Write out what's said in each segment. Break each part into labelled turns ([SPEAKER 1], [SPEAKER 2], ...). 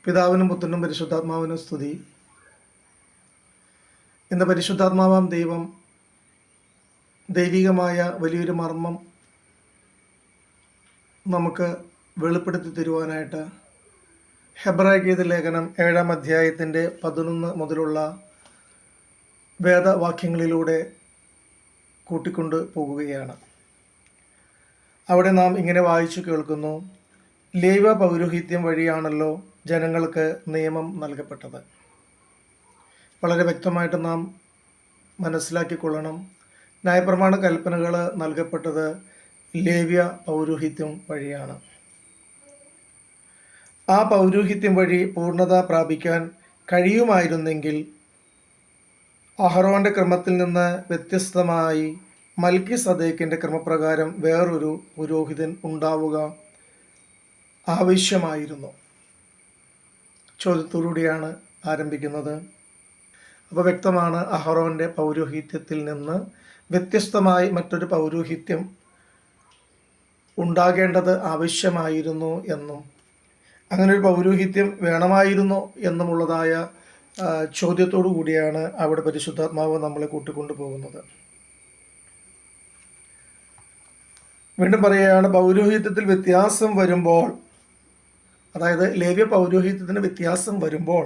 [SPEAKER 1] പിതാവിനും പുത്രനും പരിശുദ്ധാത്മാവിനും സ്തുതി. ഇന്ന് പരിശുദ്ധാത്മാവാം ദൈവം ദൈവികമായ വലിയൊരു മർമ്മം നമുക്ക് വെളിപ്പെടുത്തി തരുവാനായിട്ട് ഹെബ്രായർക്ക് ലേഖനം 7-ാം അധ്യായത്തിൻ്റെ 11 മുതലുള്ള വേദവാക്യങ്ങളിലൂടെ കൂട്ടിക്കൊണ്ട് പോകുകയാണ്. അവിടെ നാം ഇങ്ങനെ വായിച്ചു കേൾക്കുന്നു: ലേവ്യ പൗരോഹിത്യം വഴിയാണല്ലോ ജനങ്ങൾക്ക് നിയമം നൽകപ്പെട്ടത്. വളരെ വ്യക്തമായിട്ട് നാം മനസ്സിലാക്കിക്കൊള്ളണം, ന്യായപ്രമാണ കൽപ്പനകൾ നൽകപ്പെട്ടത് ലേവ്യ പൗരോഹിത്യം വഴിയാണ്. ആ പൗരോഹിത്യം വഴി പൂർണ്ണത പ്രാപിക്കാൻ കഴിയുമായിരുന്നെങ്കിൽ അഹറോൻ്റെ ക്രമത്തിൽ നിന്ന് വ്യത്യസ്തമായി മൽക്കിസദേക്കിൻ്റെ ക്രമപ്രകാരം വേറൊരു പുരോഹിതൻ ഉണ്ടാവുക ആവശ്യമായിരുന്നു. ചോദ്യത്തോടുകൂടിയാണ് ആരംഭിക്കുന്നത്. അപ്പോൾ വ്യക്തമാണ്, അഹറോൻ്റെ പൗരോഹിത്യത്തിൽ നിന്ന് വ്യത്യസ്തമായി മറ്റൊരു പൗരോഹിത്യം ഉണ്ടാകേണ്ടത് ആവശ്യമായിരുന്നു എന്നും അങ്ങനൊരു പൗരോഹിത്യം വേണമായിരുന്നു എന്നുമുള്ളതായ ചോദ്യത്തോടു കൂടിയാണ് അവിടെ പരിശുദ്ധാത്മാവ് നമ്മളെ കൂട്ടിക്കൊണ്ടു പോകുന്നത്. വീണ്ടും പറയുകയാണ്, പൗരോഹിത്യത്തിൽ വ്യത്യാസം വരുമ്പോൾ, അതായത് ലേവ്യ പൗരോഹിത്യത്തിന് വ്യത്യാസം വരുമ്പോൾ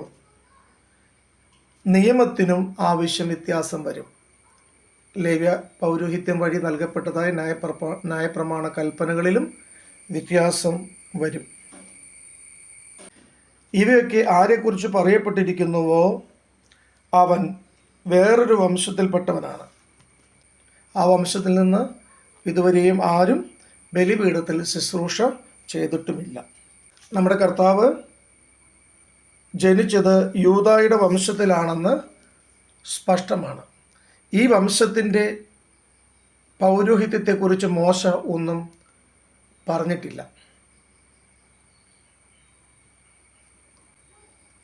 [SPEAKER 1] നിയമത്തിനും ആവശ്യം വ്യത്യാസം വരും. ലേവ്യ പൗരോഹിത്യം വഴി നൽകപ്പെട്ടതായ ന്യായപ്രമാണ കൽപ്പനകളിലും വ്യത്യാസം വരും. ഇവയൊക്കെ ആരെക്കുറിച്ച് പറയപ്പെട്ടിരിക്കുന്നുവോ അവൻ വേറൊരു വംശത്തിൽപ്പെട്ടവനാണ്. ആ വംശത്തിൽ നിന്ന് ഇതുവരെയും ആരും ബലിപീഠത്തിൽ ശുശ്രൂഷ ചെയ്തിട്ടുമില്ല. നമ്മുടെ കർത്താവ് ജനിച്ചത് യൂദായുടെ വംശത്തിലാണെന്ന് സ്പഷ്ടമാണ്. ഈ വംശത്തിൻ്റെ പൗരോഹിത്യത്തെക്കുറിച്ച് മോശ ഒന്നും പറഞ്ഞിട്ടില്ല.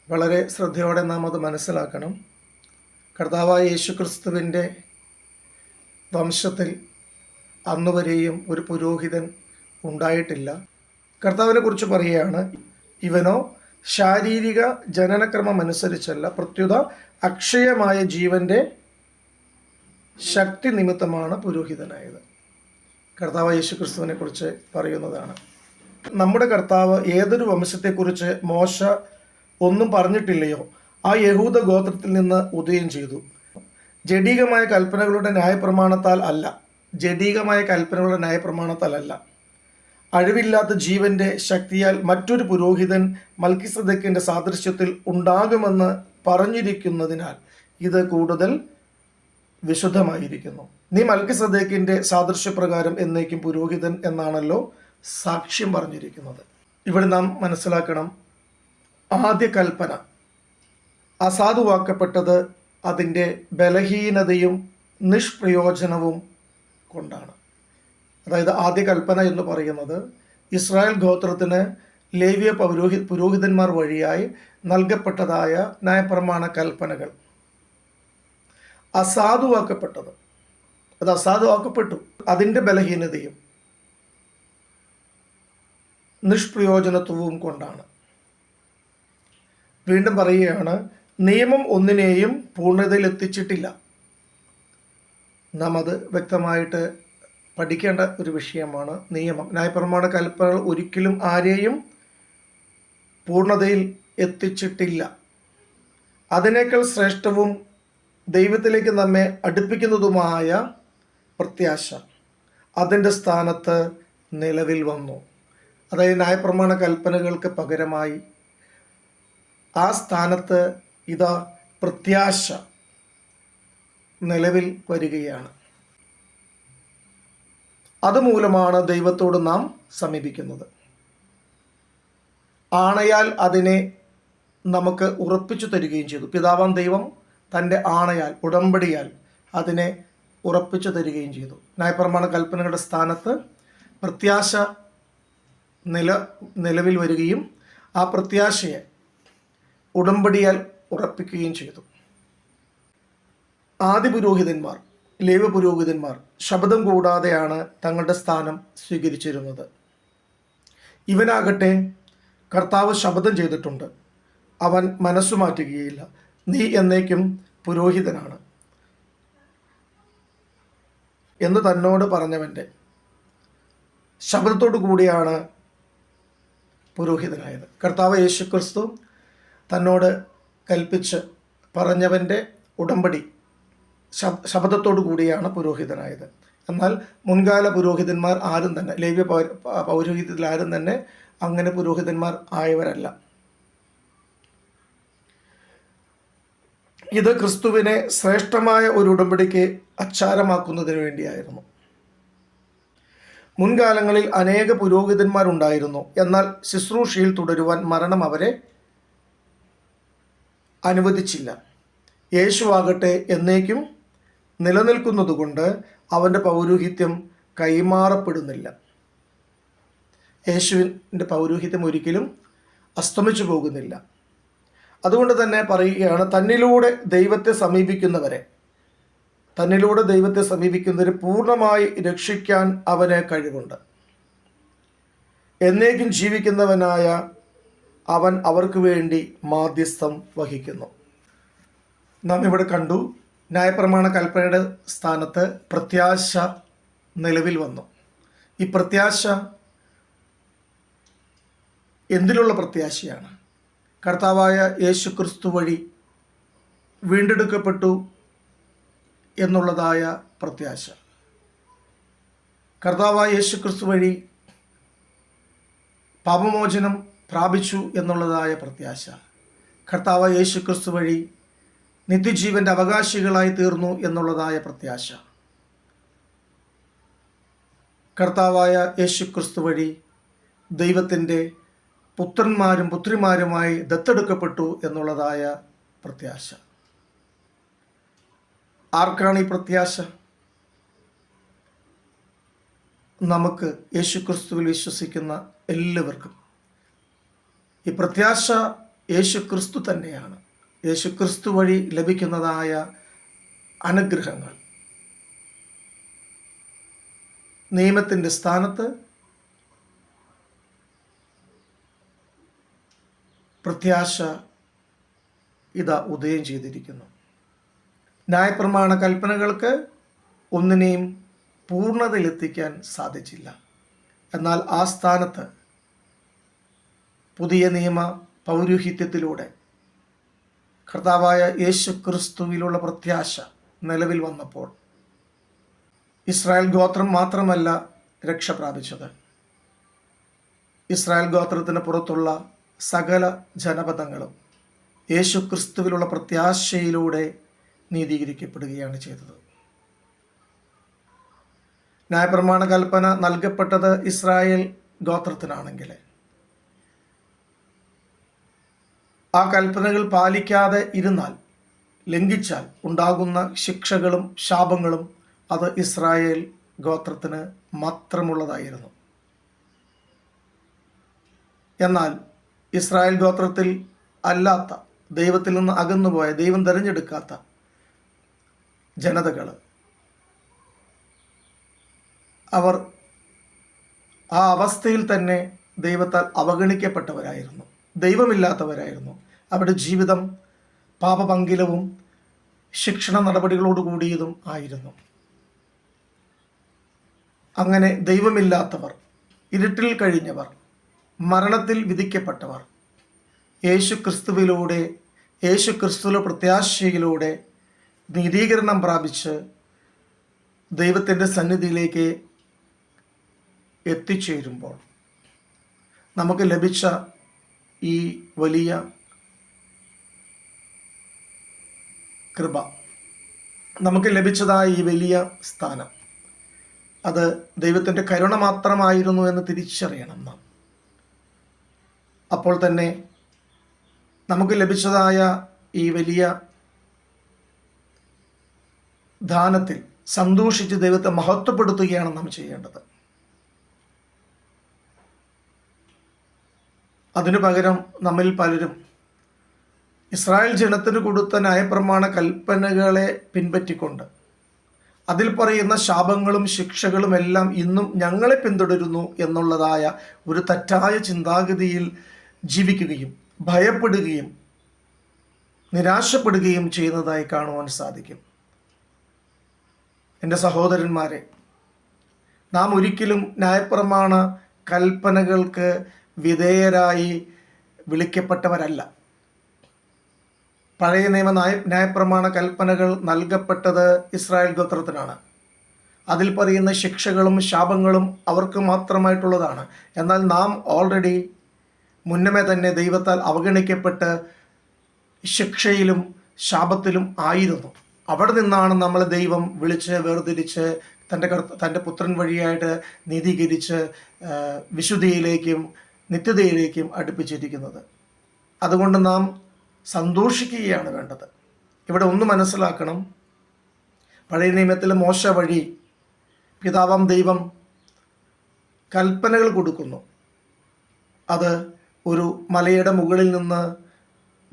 [SPEAKER 1] വളരെ ശ്രദ്ധയോടെ നാം അത് മനസ്സിലാക്കണം. കർത്താവായ യേശുക്രിസ്തുവിൻ്റെ വംശത്തിൽ അന്നുവരെയും ഒരു പുരോഹിതൻ ഉണ്ടായിട്ടില്ല. കർത്താവിനെ കുറിച്ച് പറയുകയാണ്, ഇവനോ ശാരീരിക ജനനക്രമം അനുസരിച്ചല്ല, പ്രത്യുത അക്ഷയമായ ജീവൻ്റെ ശക്തി നിമിത്തമാണ് പുരോഹിതനായത്. കർത്താവ് യേശുക്രിസ്തുവിനെ കുറിച്ച് പറയുന്നതാണ്. നമ്മുടെ കർത്താവ് ഏതൊരു വംശത്തെക്കുറിച്ച് മോശ ഒന്നും പറഞ്ഞിട്ടില്ലയോ ആ യഹൂദ ഗോത്രത്തിൽ നിന്ന് ഉദയം ചെയ്തു. ജഡീകമായ കൽപ്പനകളുടെ ന്യായപ്രമാണത്താൽ അല്ല, അഴിവില്ലാത്ത ജീവൻ്റെ ശക്തിയാൽ മറ്റൊരു പുരോഹിതൻ മൽക്കിസദേക്കിൻ്റെ സാദൃശ്യത്തിൽ ഉണ്ടാകുമെന്ന് പറഞ്ഞിരിക്കുന്നതിനാൽ ഇത് കൂടുതൽ വിശുദ്ധമായിരിക്കുന്നു. നീ മൽക്കിസദേക്കിൻ്റെ സാദൃശ്യപ്രകാരം എന്നേക്കും പുരോഹിതൻ എന്നാണല്ലോ സാക്ഷ്യം പറഞ്ഞിരിക്കുന്നത്. ഇവിടെ നാം മനസ്സിലാക്കണം, ആദ്യ കൽപ്പന അസാധുവാക്കപ്പെട്ടത് അതിൻ്റെ ബലഹീനതയും നിഷ്പ്രയോജനവും കൊണ്ടാണ്. അതായത് ആദ്യ കൽപ്പന എന്ന് പറയുന്നത് ഇസ്രായേൽ ഗോത്രത്തിന് ലേവ്യ പുരോഹിതന്മാർ വഴിയായി നൽകപ്പെട്ടതായ ന്യായപ്രമാണ കൽപ്പനകൾ അത് അസാധുവാക്കപ്പെട്ടു. അതിൻ്റെ ബലഹീനതയും നിഷ്പ്രയോജനത്വവും കൊണ്ടാണ്. വീണ്ടും പറയുകയാണ്, നിയമം ഒന്നിനെയും പൂർണ്ണതയിൽ എത്തിച്ചിട്ടില്ല. നാം അത് വ്യക്തമായിട്ട് പഠിക്കേണ്ട ഒരു വിഷയമാണ്. നിയമം, ന്യായപ്രമാണ കൽപ്പനകൾ ഒരിക്കലും ആരെയും പൂർണ്ണതയിൽ എത്തിച്ചിട്ടില്ല. അതിനേക്കാൾ ശ്രേഷ്ഠവും ദൈവത്തിലേക്ക് നമ്മെ അടുപ്പിക്കുന്നതുമായ പ്രത്യാശ അതിൻ്റെ സ്ഥാനത്ത് നിലവിൽ വന്നു. അതായത് ന്യായപ്രമാണ കൽപ്പനകൾക്ക് പകരമായി ആ സ്ഥാനത്ത് ഇതാ പ്രത്യാശ നിലവിൽ വരികയാണ്. അതുമൂലമാണ് ദൈവത്തോട് നാം സമീപിക്കുന്നത്. ആണയാൽ അതിനെ നമുക്ക് ഉറപ്പിച്ചു തരികയും ചെയ്തു. പിതാവാം ദൈവം തൻ്റെ ആണയാൽ, ഉടമ്പടിയാൽ അതിനെ ഉറപ്പിച്ചു തരികയും ചെയ്തു. ന്യായപ്രമാണ കൽപ്പനകളുടെ സ്ഥാനത്ത് പ്രത്യാശ നിലവിൽ വരികയും ആ പ്രത്യാശയെ ഉടമ്പടിയാൽ ഉറപ്പിക്കുകയും ചെയ്തു. ആദ്യ പുരോഹിതന്മാർ, ലേവ്യ പുരോഹിതന്മാർ ശബ്ദം കൂടാതെയാണ് തങ്ങളുടെ സ്ഥാനം സ്വീകരിച്ചിരുന്നത്. ഇവനാകട്ടെ കർത്താവ് ശപഥം ചെയ്തിട്ടുണ്ട്, അവൻ മനസ്സു മാറ്റുകയില്ല. നീ എന്നേക്കും പുരോഹിതനാണ് എന്ന് തന്നോട് പറഞ്ഞവൻ്റെ ശബ്ദത്തോടു കൂടിയാണ് പുരോഹിതനായത്. കർത്താവ് യേശുക്രിസ്തു തന്നോട് കൽപ്പിച്ച് പറഞ്ഞവൻ്റെ ഉടമ്പടി ശബ്ദത്തോടു കൂടിയാണ് പുരോഹിതനായത്. എന്നാൽ മുൻകാല പുരോഹിതന്മാർ ആരും തന്നെ, ലേവ്യ പൗരോഹിത്യത്തിൽ ആരും തന്നെ അങ്ങനെ പുരോഹിതന്മാർ ആയവരല്ല. ഇത് ക്രിസ്തുവിനെ ശ്രേഷ്ഠമായ ഒരു ഉടമ്പടിക്ക് അച്ചാരമാക്കുന്നതിന് വേണ്ടിയായിരുന്നു. മുൻകാലങ്ങളിൽ അനേക പുരോഹിതന്മാരുണ്ടായിരുന്നു. എന്നാൽ ശുശ്രൂഷയിൽ തുടരുവാൻ മരണം അവരെ അനുവദിച്ചില്ല. യേശുവാകട്ടെ എന്നേക്കും നിലനിൽക്കുന്നതുകൊണ്ട് അവൻ്റെ പൗരോഹിത്യം കൈമാറപ്പെടുന്നില്ല. യേശുവിൻ്റെ പൗരോഹിത്യം ഒരിക്കലും അസ്തമിച്ചു പോകുന്നില്ല. അതുകൊണ്ട് തന്നെ പറയുകയാണ്, തന്നിലൂടെ ദൈവത്തെ സമീപിക്കുന്നവരെ പൂർണ്ണമായി രക്ഷിക്കാൻ അവന് കഴിവുണ്ട്. എന്നേക്കും ജീവിക്കുന്നവനായ അവൻ അവർക്ക് വേണ്ടി മാധ്യസ്ഥം വഹിക്കുന്നു. നാം ഇവിടെ കണ്ടു, ന്യായപ്രമാണ കൽപ്പനയുടെ സ്ഥാനത്ത് പ്രത്യാശ നിലവിൽ വന്നു. ഈ പ്രത്യാശ എന്തിലുള്ള പ്രത്യാശയാണ്? കർത്താവായ യേശു ക്രിസ്തു വഴി വീണ്ടെടുക്കപ്പെട്ടു എന്നുള്ളതായ പ്രത്യാശ. കർത്താവായ യേശു ക്രിസ്തു വഴി പാപമോചനം പ്രാപിച്ചു എന്നുള്ളതായ പ്രത്യാശ. കർത്താവായ യേശു ക്രിസ്തു വഴി നിത്യജീവൻ്റെ അവകാശികളായി തീർന്നു എന്നുള്ളതായ പ്രത്യാശ. കർത്താവായ യേശു ക്രിസ്തു വഴി ദൈവത്തിൻ്റെ പുത്രന്മാരും പുത്രിമാരുമായി ദത്തെടുക്കപ്പെട്ടു എന്നുള്ളതായ പ്രത്യാശ. ആർക്കാണ് ഈ പ്രത്യാശ? നമുക്ക് യേശുക്രിസ്തുവിൽ വിശ്വസിക്കുന്ന എല്ലാവർക്കും ഈ പ്രത്യാശ യേശുക്രിസ്തു തന്നെയാണ്. യേശുക്രിസ്തു വഴി ലഭിക്കുന്നതായ അനുഗ്രഹങ്ങൾ. നിയമത്തിൻ്റെ സ്ഥാനത്ത് പ്രത്യാശ ഇതാ ഉദയം ചെയ്തിരിക്കുന്നു. ന്യായപ്രമാണ കൽപ്പനകൾക്ക് ഒന്നിനെയും പൂർണ്ണതയിലെത്തിക്കാൻ സാധിച്ചില്ല. എന്നാൽ ആ സ്ഥാനത്ത് പുതിയ നിയമ പൗരോഹിത്യത്തിലൂടെ കർത്താവായ യേശു ക്രിസ്തുവിലുള്ള പ്രത്യാശ നിലവിൽ വന്നപ്പോൾ ഇസ്രായേൽ ഗോത്രം മാത്രമല്ല രക്ഷ പ്രാപിച്ചത്. ഇസ്രായേൽ ഗോത്രത്തിന് പുറത്തുള്ള സകല ജനപദങ്ങളും യേശു ക്രിസ്തുവിലുള്ള പ്രത്യാശയിലൂടെ നീതീകരിക്കപ്പെടുകയാണ് ചെയ്തത്. ന്യായപ്രമാണ കൽപ്പന നൽകപ്പെട്ടത് ഇസ്രായേൽ ഗോത്രത്തിനാണെങ്കിൽ ആ കൽപ്പനകൾ പാലിക്കാതെ ഇരുന്നാൽ, ലംഘിച്ചാൽ ഉണ്ടാകുന്ന ശിക്ഷകളും ശാപങ്ങളും അത് ഇസ്രായേൽ ഗോത്രത്തിന് മാത്രമുള്ളതായിരുന്നു. എന്നാൽ ഇസ്രായേൽ ഗോത്രത്തിൽ അല്ലാത്ത, ദൈവത്തിൽ നിന്ന് അകന്നുപോയ, ദൈവം തിരഞ്ഞെടുക്കാത്ത ജനതകൾ, അവർ ആ അവസ്ഥയിൽ തന്നെ ദൈവത്താൽ അവഗണിക്കപ്പെട്ടവരായിരുന്നു, ദൈവമില്ലാത്തവരായിരുന്നു. അവരുടെ ജീവിതം പാപപങ്കിലവും ശിക്ഷണ നടപടികളോട് കൂടിയതും ആയിരുന്നു. അങ്ങനെ ദൈവമില്ലാത്തവർ, ഇരുട്ടിൽ കഴിഞ്ഞവർ, മരണത്തിൽ വിധിക്കപ്പെട്ടവർ യേശു ക്രിസ്തുവിലെ പ്രത്യാശയിലൂടെ നീതീകരണം പ്രാപിച്ച് ദൈവത്തിൻ്റെ സന്നിധിയിലേക്ക് എത്തിച്ചേരുമ്പോൾ നമുക്ക് ലഭിച്ച ഈ വലിയ കൃപ, നമുക്ക് ലഭിച്ചതായ ഈ വലിയ സ്ഥാനം, അത് ദൈവത്തിൻ്റെ കരുണ മാത്രമായിരുന്നു എന്ന് തിരിച്ചറിയണം നാം. അപ്പോൾ തന്നെ നമുക്ക് ലഭിച്ചതായ ഈ വലിയ ദാനത്തിൽ സന്തോഷിച്ച് ദൈവത്തെ മഹത്വപ്പെടുത്തുകയാണ് നാം ചെയ്യേണ്ടത്. അതിനു പകരം നമ്മിൽ പലരും ഇസ്രായേൽ ജനത്തിന് കൊടുത്ത ന്യായപ്രമാണ കൽപ്പനകളെ പിൻപറ്റിക്കൊണ്ട് അതിൽ പറയുന്ന ശാപങ്ങളും ശിക്ഷകളും എല്ലാം ഇന്നും ഞങ്ങളെ പിന്തുടരുന്നു എന്നുള്ളതായ ഒരു തെറ്റായ ചിന്താഗതിയിൽ ജീവിക്കുകയും ഭയപ്പെടുകയും നിരാശപ്പെടുകയും ചെയ്യുന്നതായി കാണുവാൻ സാധിക്കും. എൻ്റെ സഹോദരന്മാരെ, നാം ഒരിക്കലും ന്യായപ്രമാണ കൽപ്പനകൾക്ക് വിധേയരായി വിളിക്കപ്പെട്ടവരല്ല. പഴയ നിയമ ന്യായപ്രമാണ കൽപ്പനകൾ നൽകപ്പെട്ടത് ഇസ്രായേൽ ഗോത്രത്തിനാണ്. അതിൽ പറയുന്ന ശിക്ഷകളും ശാപങ്ങളും അവർക്ക് മാത്രമായിട്ടുള്ളതാണ്. എന്നാൽ നാം ഓൾറെഡി മുന്നമേ തന്നെ ദൈവത്താൽ അവഗണിക്കപ്പെട്ട് ശിക്ഷയിലും ശാപത്തിലും ആയിരുന്നു. അവിടെ നിന്നാണ് നമ്മളെ ദൈവം വിളിച്ച് വേർതിരിച്ച് തൻ്റെ പുത്രൻ വഴിയായിട്ട് നീതീകരിച്ച് വിശുദ്ധിയിലേക്കും നിത്യതയിലേക്കും അടുപ്പിച്ചിരിക്കുന്നത്. അതുകൊണ്ട് നാം സന്തോഷിക്കുകയാണ് വേണ്ടത്. ഇവിടെ ഒന്ന് മനസ്സിലാക്കണം, പഴയ നിയമത്തിലെ മോശ വഴി പിതാവാം ദൈവം കൽപ്പനകൾ കൊടുക്കുന്നു. അത് ഒരു മലയുടെ മുകളിൽ നിന്ന്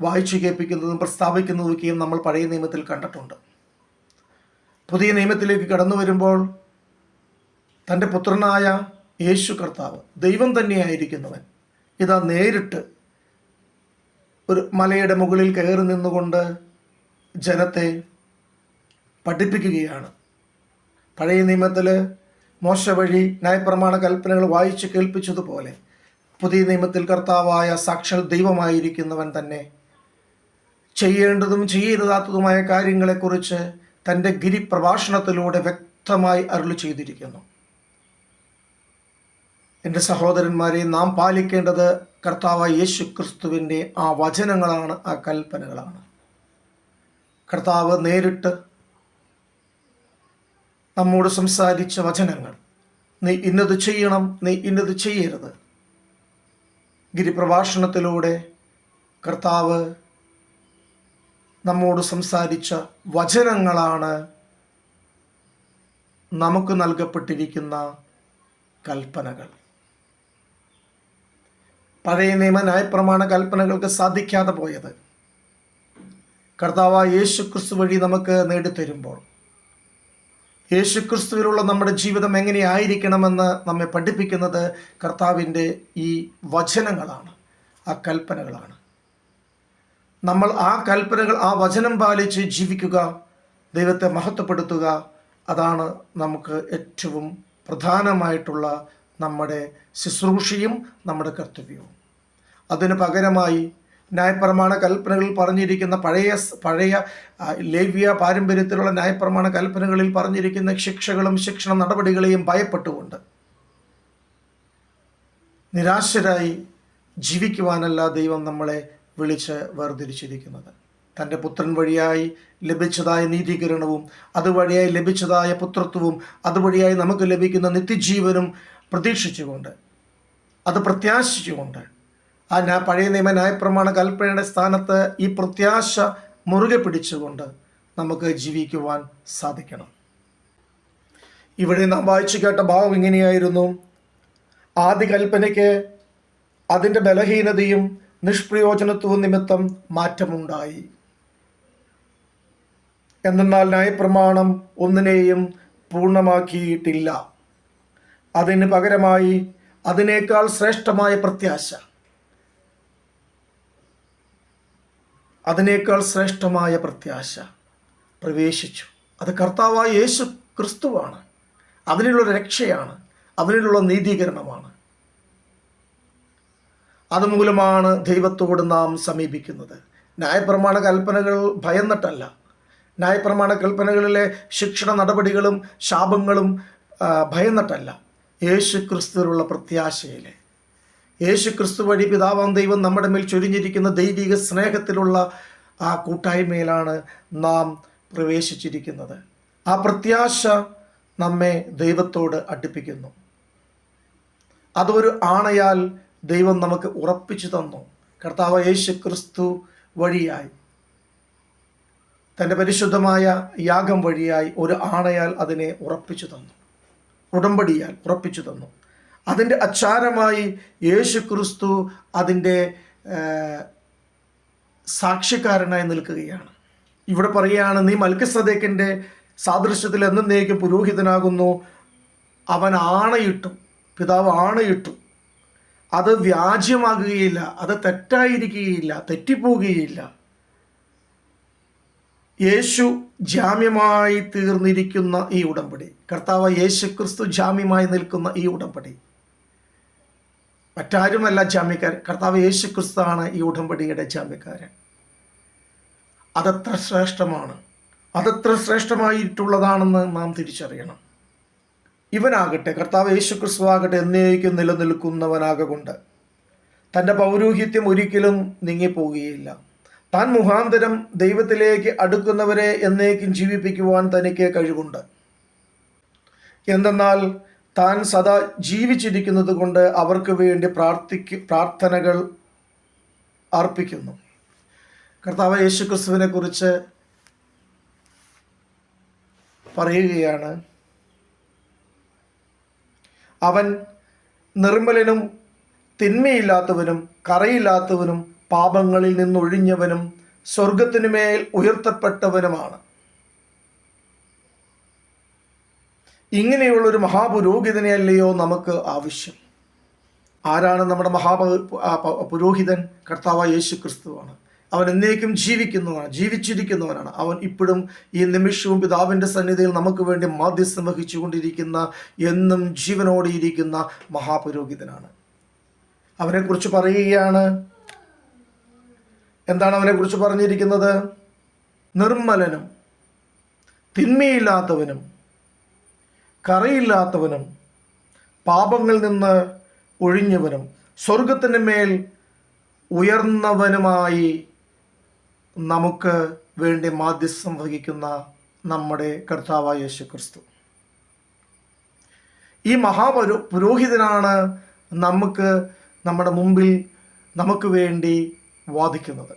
[SPEAKER 1] വായിച്ചു കേൾപ്പിക്കുന്നതും പ്രസ്താവിക്കുന്നതൊക്കെയും നമ്മൾ പഴയ നിയമത്തിൽ കണ്ടിട്ടുണ്ട്. പുതിയ നിയമത്തിലേക്ക് കടന്നു വരുമ്പോൾ തൻ്റെ പുത്രനായ യേശു കർത്താവ് ദൈവം തന്നെയായിരിക്കുന്നവൻ ഇതാ നേരിട്ട് ഒരു മലയുടെ മുകളിൽ കയറി നിന്നുകൊണ്ട് ജനത്തെ പഠിപ്പിക്കുകയാണ്. പഴയ നിയമത്തിൽ മോശ വഴി ന്യായപ്രമാണ കൽപ്പനകൾ വായിച്ച് കേൾപ്പിച്ചതുപോലെ പുതിയ നിയമത്തിൽ കർത്താവായ സാക്ഷാൽ ദൈവമായിരിക്കുന്നവൻ തന്നെ ചെയ്യേണ്ടതും ചെയ്യരുതാത്തതുമായ കാര്യങ്ങളെക്കുറിച്ച് തൻ്റെ ഗിരിപ്രഭാഷണത്തിലൂടെ വ്യക്തമായി അരുളി ചെയ്തിരിക്കുന്നു. എൻ്റെ സഹോദരന്മാരെ, നാം പാലിക്കേണ്ടത് കർത്താവായ യേശു ക്രിസ്തുവിൻ്റെ ആ വചനങ്ങളാണ്, ആ കൽപ്പനകളാണ്. കർത്താവ് നേരിട്ട് നമ്മോട് സംസാരിച്ച വചനങ്ങൾ, നീ ഇന്നത് ചെയ്യണം, നീ ഇന്നത് ചെയ്യരുത്. ഗിരിപ്രഭാഷണത്തിലൂടെ കർത്താവ് നമ്മോട് സംസാരിച്ച വചനങ്ങളാണ് നമുക്ക് നൽകപ്പെട്ടിരിക്കുന്ന കൽപ്പനകൾ. പഴയ നിയമ ന്യായപ്രമാണ കൽപ്പനകൾക്ക് സാധിക്കാതെ പോയത് കർത്താവായ യേശു ക്രിസ്തു വഴി നമുക്ക് നേടിത്തരുമ്പോൾ യേശു ക്രിസ്തുവിലുള്ള നമ്മുടെ ജീവിതം എങ്ങനെയായിരിക്കണമെന്ന് നമ്മെ പഠിപ്പിക്കുന്നത് കർത്താവിൻ്റെ ഈ വചനങ്ങളാണ്, ആ കൽപ്പനകളാണ്. നമ്മൾ ആ കൽപ്പനകൾ, ആ വചനം പാലിച്ച് ജീവിക്കുക, ദൈവത്തെ മഹത്വപ്പെടുത്തുക, അതാണ് നമുക്ക് ഏറ്റവും പ്രധാനമായിട്ടുള്ള നമ്മുടെ ശുശ്രൂഷയും നമ്മുടെ കർത്തവ്യവും. അതിന് പകരമായി ന്യായപ്രമാണ കൽപ്പനകളിൽ പറഞ്ഞിരിക്കുന്ന പഴയ ലേവ്യ പാരമ്പര്യത്തിലുള്ള ന്യായപ്രമാണ കൽപ്പനകളിൽ പറഞ്ഞിരിക്കുന്ന ശിക്ഷകളും ശിക്ഷണ നടപടികളെയും ഭയപ്പെട്ടുകൊണ്ട് നിരാശരായി ജീവിക്കുവാനല്ല ദൈവം നമ്മളെ വിളിച്ച് വേർതിരിച്ചിരിക്കുന്നത്. തൻ്റെ പുത്രൻ വഴിയായി ലഭിച്ചതായ നീതീകരണവും അതുവഴിയായി ലഭിച്ചതായ പുത്രത്വവും അതുവഴിയായി നമുക്ക് ലഭിക്കുന്ന നിത്യജീവനും പ്രതീക്ഷിച്ചുകൊണ്ട്, അത് പ്രത്യാശിച്ചുകൊണ്ട്, ആ പഴയ നിയമ ന്യായപ്രമാണ കൽപ്പനയുടെ സ്ഥാനത്ത് ഈ പ്രത്യാശ മുറുകെ പിടിച്ചുകൊണ്ട് നമുക്ക് ജീവിക്കുവാൻ സാധിക്കണം. ഇവിടെ നാം വായിച്ചു കേട്ട ഭാവം ഇങ്ങനെയായിരുന്നു: ആദ്യ കൽപ്പനയ്ക്ക് അതിൻ്റെ ബലഹീനതയും നിഷ്പ്രയോജനത്വവും നിമിത്തം മാറ്റമുണ്ടായി. എന്നാൽ ന്യായപ്രമാണം ഒന്നിനെയും പൂർണ്ണമാക്കിയിട്ടില്ല. അതിന് പകരമായി അതിനേക്കാൾ ശ്രേഷ്ഠമായ പ്രത്യാശ, അതിനേക്കാൾ ശ്രേഷ്ഠമായ പ്രത്യാശ പ്രവേശിച്ചു. അത് കർത്താവായ യേശു ക്രിസ്തുവാണ്. അതിനുള്ള രക്ഷയാണ്, അതിനുള്ള നീതീകരണമാണ്. അതുമൂലമാണ് ദൈവത്തോട് നാം സമീപിക്കുന്നത്. ന്യായപ്രമാണ കൽപ്പനകൾ ഭയന്നിട്ടല്ല, ന്യായപ്രമാണ കൽപ്പനകളിലെ ശിക്ഷണ നടപടികളും ശാപങ്ങളും ഭയന്നിട്ടല്ല, യേശു ക്രിസ്തുവിലുള്ള പ്രത്യാശയിലെ, യേശു ക്രിസ്തു വഴി പിതാവാം ദൈവം നമ്മുടെ മേൽ ചൊരിഞ്ഞിരിക്കുന്ന ദൈവിക സ്നേഹത്തിലുള്ള ആ കൂട്ടായ്മയിലാണ് നാം പ്രവേശിച്ചിരിക്കുന്നത്. ആ പ്രത്യാശ നമ്മെ ദൈവത്തോട് അടുപ്പിക്കുന്നു. അതൊരു ആണയാൽ ദൈവം നമുക്ക് ഉറപ്പിച്ചു തന്നു. കർത്താവ് യേശു ക്രിസ്തു വഴിയായി, തൻ്റെ പരിശുദ്ധമായ യാഗം വഴിയായി ഒരു ആണയാൽ അതിനെ ഉറപ്പിച്ചു തന്നു, ഉടമ്പടിയാൽ ഉറപ്പിച്ചു തന്നു. അതിൻ്റെ അച്ചാരമായി യേശു ക്രിസ്തു അതിൻ്റെ സാക്ഷ്യക്കാരനായി നിൽക്കുകയാണ്. ഇവിടെ പറയുകയാണ്, നീ മൽക്കിസദേക്കിൻ്റെ സാദൃശ്യത്തിൽ എന്നേക്കും പുരോഹിതനാകുന്നു. അവൻ ആണയിട്ടു, പിതാവ് ആണയിട്ടു, അത് വ്യാജ്യമാകുകയില്ല, അത് തെറ്റായിരിക്കുകയില്ല, തെറ്റിപ്പോവുകയില്ല. യേശു ജാമ്യമായി തീർന്നിരിക്കുന്ന ഈ ഉടമ്പടി, കർത്താവ് യേശു ക്രിസ്തു ജാമ്യമായി നിൽക്കുന്ന ഈ ഉടമ്പടി, മറ്റാരുമല്ല ജാമ്യക്കാരൻ, കർത്താവ് യേശു ക്രിസ്തുവാണ് ഈ ഉടമ്പടിയുടെ ജാമ്യക്കാരൻ. അതത്ര ശ്രേഷ്ഠമാണ്, അതത്ര ശ്രേഷ്ഠമായിട്ടുള്ളതാണെന്ന് നാം തിരിച്ചറിയണം. ഇവനാകട്ടെ, കർത്താവ് യേശു ക്രിസ്തു ആകട്ടെ, എന്നേക്കും നിലനിൽക്കുന്നവനാകൊണ്ട് തൻ്റെ പൗരോഹിത്യം ഒരിക്കലും നീങ്ങിപ്പോകുകയില്ല. താൻ മുഖാന്തരം ദൈവത്തിലേക്ക് അടുക്കുന്നവരെ എന്നേക്കും ജീവിപ്പിക്കുവാൻ തനിക്ക് കഴിവുണ്ട്. എന്തെന്നാൽ താൻ സദാ ജീവിച്ചിരിക്കുന്നത് കൊണ്ട് അവർക്ക് വേണ്ടി പ്രാർത്ഥനകൾ അർപ്പിക്കുന്നു. കർത്താവ് യേശു ക്രിസ്തുവിനെ കുറിച്ച് പറയുകയാണ്, അവൻ നിർമ്മലനും തിന്മയില്ലാത്തവനും കറയില്ലാത്തവനും പാപങ്ങളിൽ നിന്നൊഴിഞ്ഞവനും സ്വർഗത്തിനുമേൽ ഉയർത്തപ്പെട്ടവനുമാണ്. ഇങ്ങനെയുള്ളൊരു മഹാപുരോഹിതനെയല്ലയോ നമുക്ക് ആവശ്യം? ആരാണ് നമ്മുടെ പുരോഹിതൻ? കർത്താവായ യേശു ക്രിസ്തുവാണ്. അവൻ എന്നേക്കും ജീവിച്ചിരിക്കുന്നവനാണ്. അവൻ ഇപ്പോഴും ഈ നിമിഷവും പിതാവിൻ്റെ സന്നിധിയിൽ നമുക്ക് വേണ്ടി മാധ്യസ്ഥം വഹിച്ചുകൊണ്ടിരിക്കുന്ന, എന്നും ജീവനോടെ ഇരിക്കുന്ന മഹാപുരോഹിതനാണ്. അവനെക്കുറിച്ച് പറയുകയാണ്. എന്താണ് അവനെക്കുറിച്ച് പറഞ്ഞിരിക്കുന്നത്? നിർമ്മലനും തിന്മയില്ലാത്തവനും കറയില്ലാത്തവനും പാപങ്ങളിൽ നിന്ന് ഒഴിഞ്ഞവനും സ്വർഗത്തിന് മേൽ ഉയർന്നവനുമായി നമുക്ക് വേണ്ടി മാധ്യസ്ഥം വഹിക്കുന്ന നമ്മുടെ കർത്താവായ യേശു ക്രിസ്തു. ഈ പുരോഹിതനാണ് നമ്മുടെ മുമ്പിൽ നമുക്ക് വേണ്ടി വാദിക്കുന്നത്.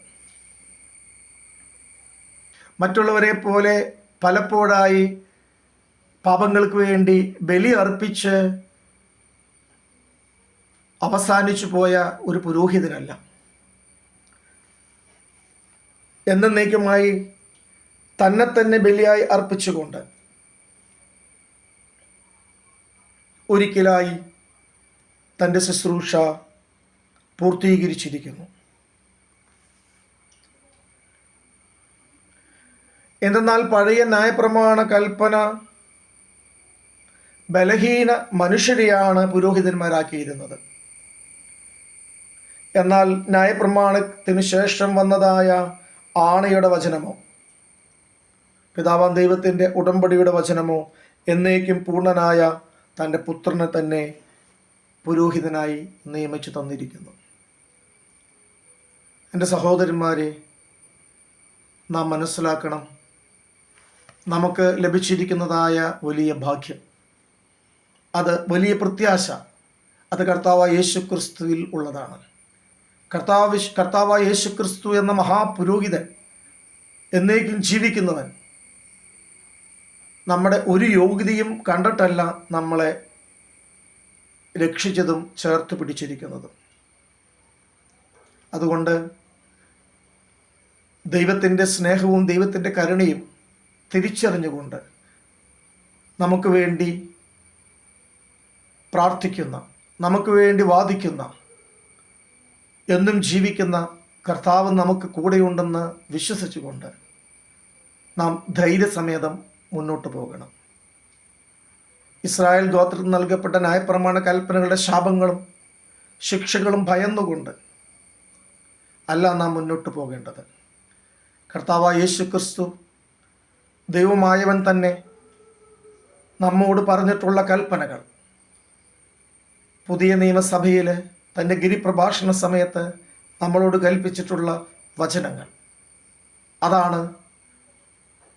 [SPEAKER 1] മറ്റുള്ളവരെ പോലെ പലപ്പോഴായി പാപങ്ങൾക്ക് വേണ്ടി ബലി അർപ്പിച്ച് അവസാനിച്ചു പോയ ഒരു പുരോഹിതനല്ല. എന്നേക്കുമായി തന്നെ ബലിയായി അർപ്പിച്ചുകൊണ്ട് ഒരിക്കലായി തൻ്റെ ശുശ്രൂഷ പൂർത്തീകരിച്ചിരിക്കുന്നു. എന്തെന്നാൽ പഴയ ന്യായപ്രമാണ കൽപ്പന ബലഹീന മനുഷ്യരെയാണ് പുരോഹിതന്മാരാക്കിയിരുന്നത്. എന്നാൽ ന്യായപ്രമാണത്തിന് ശേഷം വന്നതായ ആണയുടെ വചനമോ പിതാവാം ദൈവത്തിൻ്റെ ഉടമ്പടിയുടെ വചനമോ എന്നേക്കും പൂർണ്ണനായ തൻ്റെ പുത്രനെ തന്നെ പുരോഹിതനായി നിയമിച്ചു തന്നിരിക്കുന്നു. എൻ്റെ സഹോദരന്മാരെ, നാം മനസ്സിലാക്കണം, നമുക്ക് ലഭിച്ചിരിക്കുന്നതായ വലിയ ഭാഗ്യം, അത് വലിയ പ്രത്യാശ, അത് കർത്താവായ യേശു ക്രിസ്തുവിൽ ഉള്ളതാണ്. കർത്താവായ യേശു ക്രിസ്തു എന്ന മഹാപുരോഹിതൻ എന്നേക്കും ജീവിക്കുന്നവൻ നമ്മുടെ ഒരു യോഗ്യതയും കണ്ടിട്ടല്ല നമ്മളെ രക്ഷിച്ചതും ചേർത്ത് പിടിച്ചിരിക്കുന്നതും. അതുകൊണ്ട് ദൈവത്തിൻ്റെ സ്നേഹവും ദൈവത്തിൻ്റെ കരുണയും തിരിച്ചറിഞ്ഞുകൊണ്ട് നമുക്ക് വേണ്ടി പ്രാർത്ഥിക്കുന്ന, നമുക്ക് വേണ്ടി വാദിക്കുന്ന, എന്നും ജീവിക്കുന്ന കർത്താവ് നമുക്ക് കൂടെയുണ്ടെന്ന് വിശ്വസിച്ചുകൊണ്ട് നാം ധൈര്യസമേതം മുന്നോട്ട് പോകണം. ഇസ്രായേൽ ഗോത്രത്തിന് നൽകപ്പെട്ട ന്യായപ്രമാണ കൽപ്പനകളുടെ ശാപങ്ങളും ശിക്ഷകളും ഭയന്നുകൊണ്ട് അല്ല നാം മുന്നോട്ട് പോകേണ്ടത്. കർത്താവായ യേശു ക്രിസ്തു ദൈവമായവൻ തന്നെ നമ്മോട് പറഞ്ഞിട്ടുള്ള കൽപ്പനകൾ, പുതിയ നിയമസഭയിൽ തൻ്റെ ഗിരിപ്രഭാഷണ സമയത്ത് നമ്മളോട് കൽപ്പിച്ചിട്ടുള്ള വചനങ്ങൾ, അതാണ്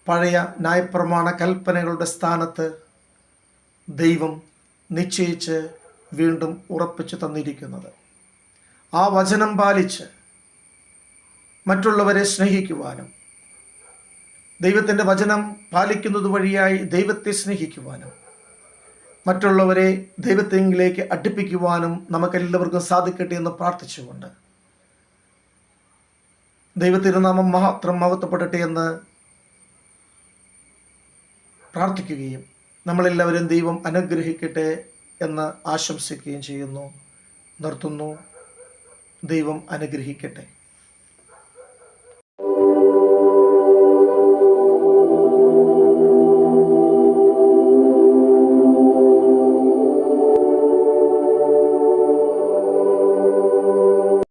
[SPEAKER 1] പഴയ ന്യായപ്രമാണ കൽപ്പനകളുടെ സ്ഥാനത്ത് ദൈവം നിശ്ചയിച്ച് വീണ്ടും ഉറപ്പിച്ചു തന്നിരിക്കുന്നത്. ആ വചനം പാലിച്ച് മറ്റുള്ളവരെ സ്നേഹിക്കുവാനും, ദൈവത്തിൻ്റെ വചനം പാലിക്കുന്നത് വഴിയായി ദൈവത്തെ സ്നേഹിക്കുവാനും, മറ്റുള്ളവരെ ദൈവത്തിലേക്ക് അടുപ്പിക്കുവാനും നമുക്കെല്ലാവർക്കും സാധിക്കട്ടെ എന്ന് പ്രാർത്ഥിച്ചുകൊണ്ട് ദൈവത്തിരുനാമം മാത്രം മഹത്വപ്പെടട്ടെ എന്ന് പ്രാർത്ഥിക്കുകയും നമ്മളെല്ലാവരും ദൈവം അനുഗ്രഹിക്കട്ടെ എന്ന് ആശംസിക്കുകയും ചെയ്യുന്നു. നിർത്തുന്നു. ദൈവം അനുഗ്രഹിക്കട്ടെ.